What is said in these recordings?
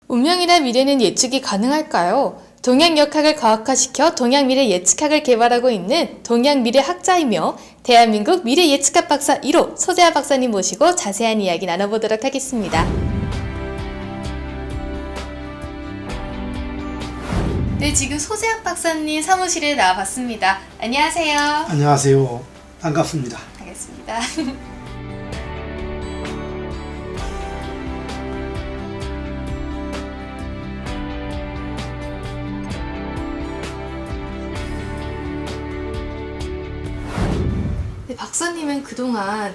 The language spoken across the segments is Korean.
운명이나 미래는 예측이 가능할까요? 동양역학을 과학화시켜 동양미래 예측학을 개발하고 있는 동양미래학자이며 대한민국 미래 예측학 박사 1호 소재하 박사님 모시고 자세한 이야기 나눠보도록 하겠습니다. 네, 지금 소재학 박사님 사무실에 나와봤습니다. 안녕하세요. 안녕하세요. 반갑습니다. 반갑습니다. 네, 박사님은 그동안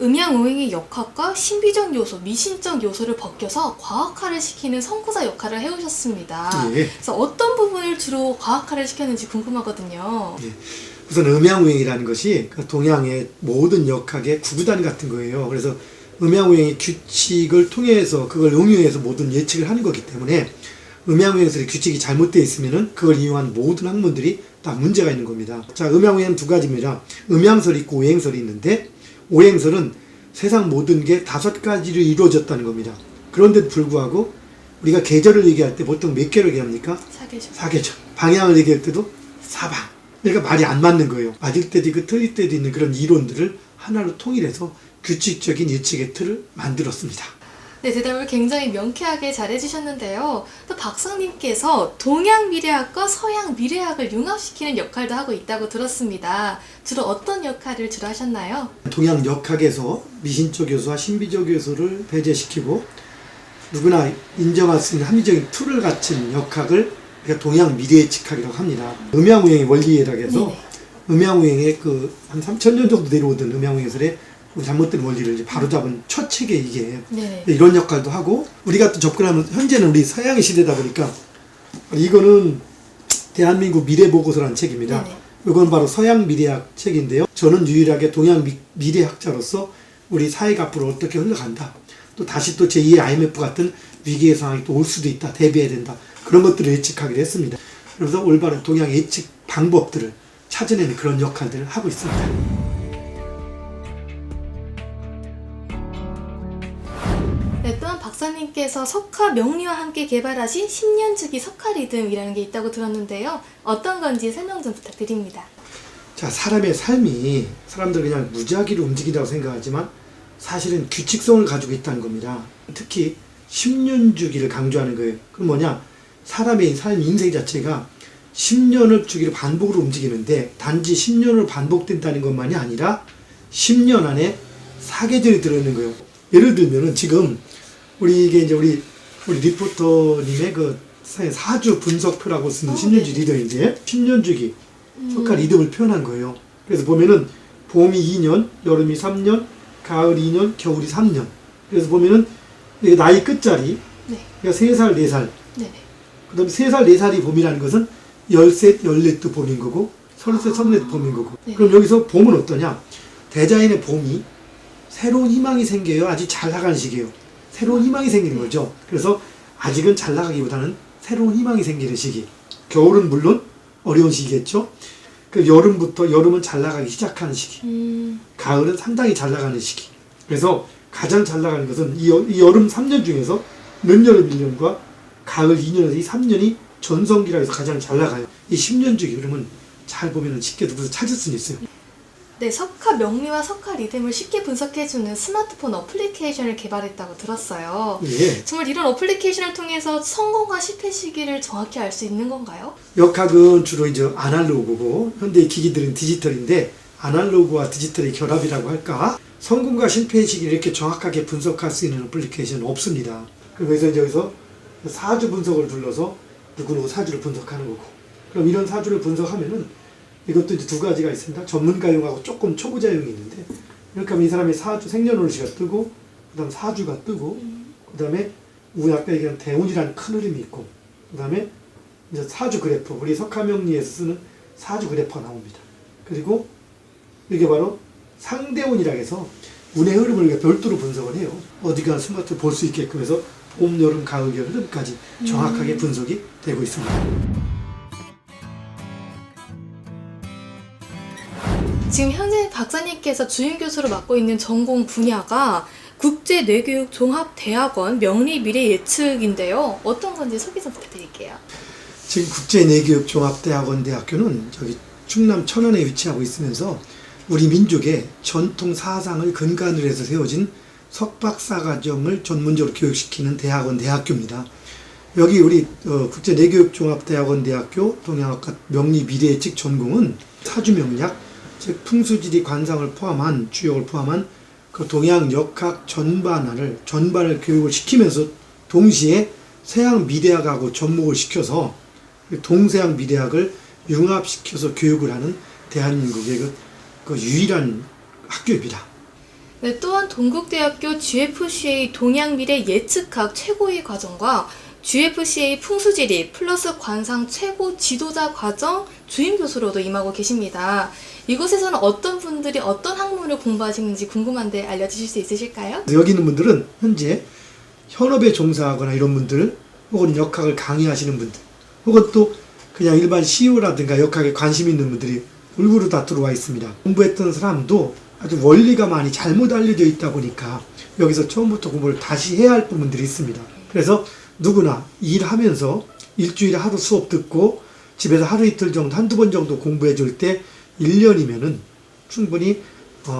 음양오행의 역학과 신비적 요소, 미신적 요소를 벗겨서 과학화를 시키는 선구자 역할을 해오셨습니다. 예. 그래서 어떤 부분을 주로 과학화를 시켰는지 궁금하거든요. 예. 우선 음양오행이라는 것이 동양의 모든 역학의 구구단 같은 거예요. 그래서 음양오행의 규칙을 통해서 그걸 응용해서 모든 예측을 하는 거기 때문에 음양오행에서의 규칙이 잘못되어 있으면은 그걸 이용한 모든 학문들이 다 문제가 있는 겁니다. 자, 음양오행은 두 가지입니다. 음양설이 있고 오행설이 있는데 오행설은 세상 모든 게 5가지로 이루어졌다는 겁니다. 그런데도 불구하고 우리가 계절을 얘기할 때 보통 몇 개로 얘기합니까? 4계절. 4계절. 방향을 얘기할 때도 사방. 그러니까 말이 안 맞는 거예요. 맞을 때도 있고 틀릴 때도 있는 그런 이론들을 하나로 통일해서 규칙적인 예측의 틀을 만들었습니다. 네, 대답을 굉장히 명쾌하게 잘 해주셨는데요. 또 박사님께서 동양 미래학과 서양 미래학을 융합시키는 역할도 하고 있다고 들었습니다. 주로 어떤 역할을 주로 하셨나요? 동양 역학에서 미신적 요소와 신비적 요소를 배제시키고 누구나 인정할 수 있는 합리적인 툴을 갖춘 역학을 우리가 동양 미래예측학이라고 합니다. 음양오행의 원리라고 해서 음양오행의 한 3,000년 정도 내려오던 음양오행설의 잘못된 원리를 이제 바로잡은 첫 책에 이게 이런 역할도 하고 우리가 또 접근하면 현재는 우리 서양의 시대다 보니까 이거는 대한민국 미래보고서라는 책입니다. 이건 바로 서양 미래학 책인데요. 저는 유일하게 동양 미래학자로서 우리 사회가 앞으로 어떻게 흘러간다. 또 다시 또 제2의 IMF 같은 위기의 상황이 또 올 수도 있다. 대비해야 된다. 그런 것들을 예측하기로 했습니다. 그래서 올바른 동양 예측 방법들을 찾아내는 그런 역할들을 하고 있습니다. 네, 또한 박사님께서 석화 명리와 함께 개발하신 10년주기 석화 리듬이라는 게 있다고 들었는데요. 어떤 건지 설명 좀 부탁드립니다. 자, 사람의 삶이 사람들 그냥 무작위로 움직인다고 생각하지만 사실은 규칙성을 가지고 있다는 겁니다. 특히 10년 주기를 강조하는 거예요. 그럼 뭐냐? 사람의 삶 인생 자체가 10년을 주기로 반복으로 움직이는데 단지 10년으로 반복된다는 것만이 아니라 10년 안에 사계절이 들어있는 거예요. 예를 들면은 지금 우리 리포터님의 그 사주 분석표라고 쓰는 10년주 리더인데 10년주기 석화 리듬을 표현한 거예요. 그래서 보면은 봄이 2년, 여름이 3년, 가을 2년, 겨울이 3년. 그래서 보면은 나이 끝자리, 그러니까 3살, 4살. 그 다음에 3살, 4살이 봄이라는 것은 13, 14도 봄인 거고 33, 34도 봄인 거고. 그럼 여기서 봄은 어떠냐? 대자연의 봄이 새로운 희망이 생겨요? 아직 잘 나가는 시기예요? 새로운 희망이 생기는 거죠. 그래서 아직은 잘 나가기보다는 새로운 희망이 생기는 시기. 겨울은 물론 어려운 시기겠죠. 그 여름은 잘 나가기 시작하는 시기. 가을은 상당히 잘 나가는 시기. 그래서 가장 잘 나가는 것은 이 여름 3년 중에서 늦여름 1년과 가을 2년에서 이 3년이 전성기라 해서 가장 잘 나가요. 이 10년 주기 그러면 잘 보면 쉽게 누구서 찾을 수는 있어요. 네, 석화 명리와 석화 리듬을 쉽게 분석해주는 스마트폰 어플리케이션을 개발했다고 들었어요. 예. 정말 이런 어플리케이션을 통해서 성공과 실패 시기를 정확히 알 수 있는 건가요? 역학은 주로 이제 아날로그고 현대 기기들은 디지털인데 아날로그와 디지털의 결합이라고 할까? 성공과 실패의 시기를 이렇게 정확하게 분석할 수 있는 어플리케이션은 없습니다. 그래서 이제 여기서 사주 분석을 둘러서 누구누구 사주를 분석하는 거고 그럼 이런 사주를 분석하면은 이것도 이제 두 가지가 있습니다. 전문가용하고 조금 초보자용이 있는데 이렇게 하면 이 사람의 사주 생년월일시가 뜨고 그 다음 사주가 뜨고 그 다음에 우리 아까 얘기한 대운이라는 큰 흐름이 있고 그 다음에 이제 사주 그래프 우리 석화명리에서 쓰는 사주 그래프가 나옵니다. 그리고 이게 바로 상대운이라고 해서 운의 흐름을 우리가 별도로 분석을 해요. 어디가 스마트를 볼 수 있게끔 해서 봄, 여름, 가을, 겨울 흐름까지 정확하게 분석이 되고 있습니다. 지금 현재 박사님께서 주임 교수로 맡고 있는 전공 분야가 국제뇌교육종합대학원 명리미래예측인데요. 어떤 건지 소개 좀 부탁드릴게요. 지금 국제내교육종합대학원 대학교는 충남 천안에 위치하고 있으면서 우리 민족의 전통 사상을 근간으로 해서 세워진 석박사과정을 전문적으로 교육시키는 대학원 대학교입니다. 여기 우리 국제내교육종합대학원 대학교 동양학과 명리미래예측 전공은 사주명략, 즉 풍수지리 관상을 포함한 주역을 포함한 그 동양역학 전반을 교육을 시키면서 동시에 서양 미래학하고 접목을 시켜서 동서양 미래학을 융합시켜서 교육을 하는 대한민국의 그 유일한 학교입니다. 네, 또한 동국대학교 GFCA 동양미래 예측학 최고위 과정과 GFCA 풍수지리 플러스 관상 최고 지도자 과정 주임 교수로도 임하고 계십니다. 이곳에서는 어떤 분들이 어떤 학문을 공부하시는지 궁금한데 알려주실 수 있으실까요? 여기 있는 분들은 현재 현업에 종사하거나 이런 분들, 혹은 역학을 강의하시는 분들, 혹은 또 그냥 일반 CEO라든가 역학에 관심 있는 분들이 골고루 다 들어와 있습니다. 공부했던 사람도 아주 원리가 많이 잘못 알려져 있다 보니까 여기서 처음부터 공부를 다시 해야 할 부분들이 있습니다. 그래서 누구나 일하면서 일주일에 하루 수업 듣고 집에서 하루 이틀 정도, 한두 번 정도 공부해 줄 때 1년이면은 충분히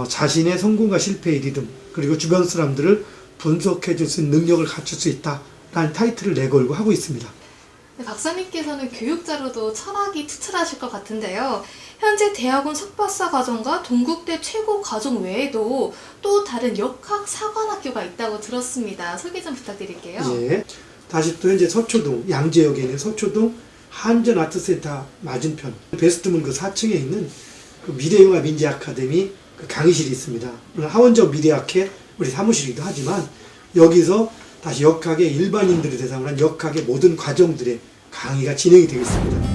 자신의 성공과 실패의 리듬, 그리고 주변 사람들을 분석해 줄 수 있는 능력을 갖출 수 있다라는 타이틀을 내걸고 하고 있습니다. 네, 박사님께서는 교육자로도 철학이 투철하실 것 같은데요. 현재 대학원 석박사 과정과 동국대 최고 과정 외에도 또 다른 역학 사관학교가 있다고 들었습니다. 소개 좀 부탁드릴게요. 예. 다시 또 현재 서초동, 양재역에 있는 서초동 한전아트센터 맞은편 베스트문 그 4층에 있는 그 미래융합인재아카데미 그 강의실이 있습니다. 물론 하원적 미래학회 우리 사무실이기도 하지만 여기서 다시 역학의 일반인들을 대상으로 한 역학의 모든 과정들의 강의가 진행이 되고 있습니다.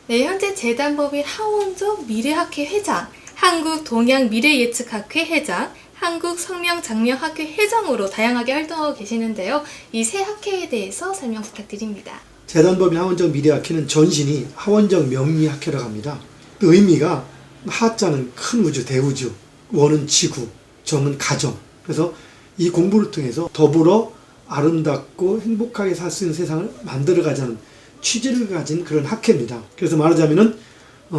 네, 현재 재단법인 하원적 미래학회 회장, 한국동양미래예측학회 회장, 한국성명장명학회 회장으로 다양하게 활동하고 계시는데요. 이 세 학회에 대해서 설명 부탁드립니다. 재단법인 하원적 미래학회는 전신이 하원적 명리학회라고 합니다. 그 의미가 하자는 큰 우주, 대우주, 원은 지구, 정은 가정. 그래서 이 공부를 통해서 더불어 아름답고 행복하게 살 수 있는 세상을 만들어가자는 취지를 가진 그런 학회입니다. 그래서 말하자면은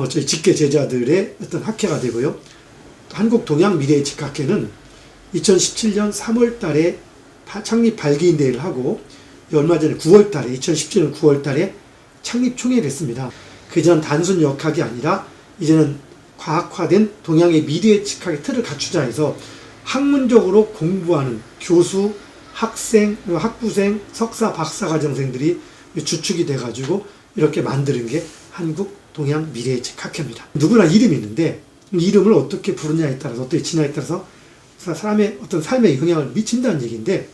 저희 직계 제자들의 어떤 학회가 되고요. 한국동양미래예측학회는 2017년 3월 달에 창립 발기인대회를 하고 얼마 전에 9월 달에 2017년 9월 달에 창립 총회를 했습니다. 그전 단순 역학이 아니라 이제는 과학화된 동양의 미래예측학의 틀을 갖추자 해서 학문적으로 공부하는 교수, 학생, 학부생, 석사, 박사 과정생들이 주축이 돼가지고 이렇게 만드는 게 한국동양미래예측학회입니다. 누구나 이름이 있는데 이름을 어떻게 부르냐에 따라서 어떻게 지냐에 따라서 사람의 어떤 삶에 영향을 미친다는 얘기인데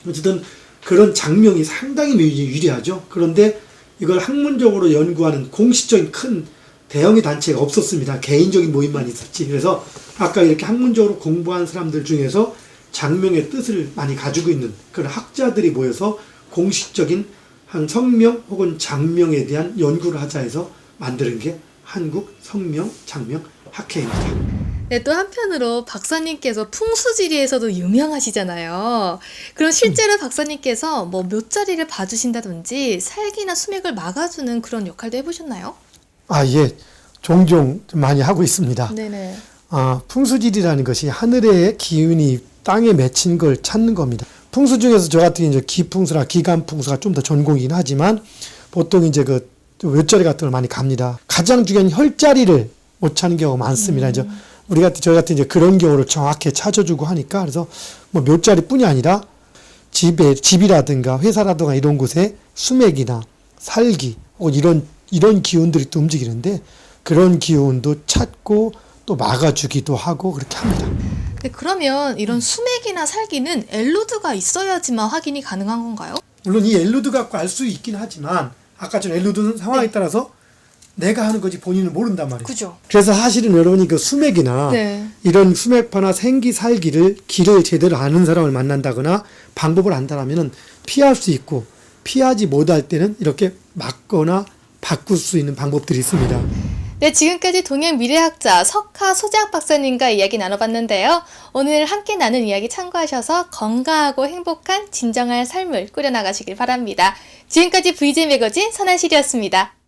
어쨌든 그런 장명이 상당히 유리하죠. 그런데 이걸 학문적으로 연구하는 공식적인 큰 대형의 단체가 없었습니다. 개인적인 모임만 있었지. 그래서 아까 이렇게 학문적으로 공부한 사람들 중에서 장명의 뜻을 많이 가지고 있는 그런 학자들이 모여서 공식적인 한 성명 혹은 장명에 대한 연구를 하자 해서 만드는 게 한국 성명 장명 학회입니다. 네, 또 한편으로 박사님께서 풍수지리에서도 유명하시잖아요. 그럼 실제로 박사님께서 뭐 묘자리를 봐주신다든지 살기나 수맥을 막아주는 그런 역할도 해보셨나요? 예. 종종 많이 하고 있습니다. 네네. 풍수지리라는 것이 하늘의 기운이 땅에 맺힌 걸 찾는 겁니다. 풍수 중에서 저 같은 경우는 기풍수나 기간풍수가 좀 더 전공이긴 하지만 보통 이제 그 묘자리 같은 걸 많이 갑니다. 가장 중요한 혈자리를 못 찾는 경우가 많습니다. 이제 저희 같은 이제 그런 경우를 정확히 찾아주고 하니까 그래서 뭐 묘자리뿐이 아니라 집이라든가 회사라든가 이런 곳에 수맥이나 살기 혹은 이런 기운들이 또 움직이는데 그런 기운도 찾고 또 막아주기도 하고 그렇게 합니다. 네, 그러면 이런 수맥이나 살기는 엘로드가 있어야지만 확인이 가능한 건가요? 물론 이 엘로드 갖고 알 수 있긴 하지만 아까 전 엘로드는 상황에 따라서 내가 하는 거지 본인은 모른단 말이에요. 그죠. 그래서 사실은 여러분이 그 수맥이나 이런 수맥파나 생기 살기를 길을 제대로 아는 사람을 만난다거나 방법을 안다라면은 피할 수 있고 피하지 못할 때는 이렇게 막거나 바꿀 수 있는 방법들이 있습니다. 네, 지금까지 동양 미래학자 석하 소재학 박사님과 이야기 나눠봤는데요. 오늘 함께 나눈 이야기 참고하셔서 건강하고 행복한 진정한 삶을 꾸려나가시길 바랍니다. 지금까지 VJ 매거진 선한실이었습니다.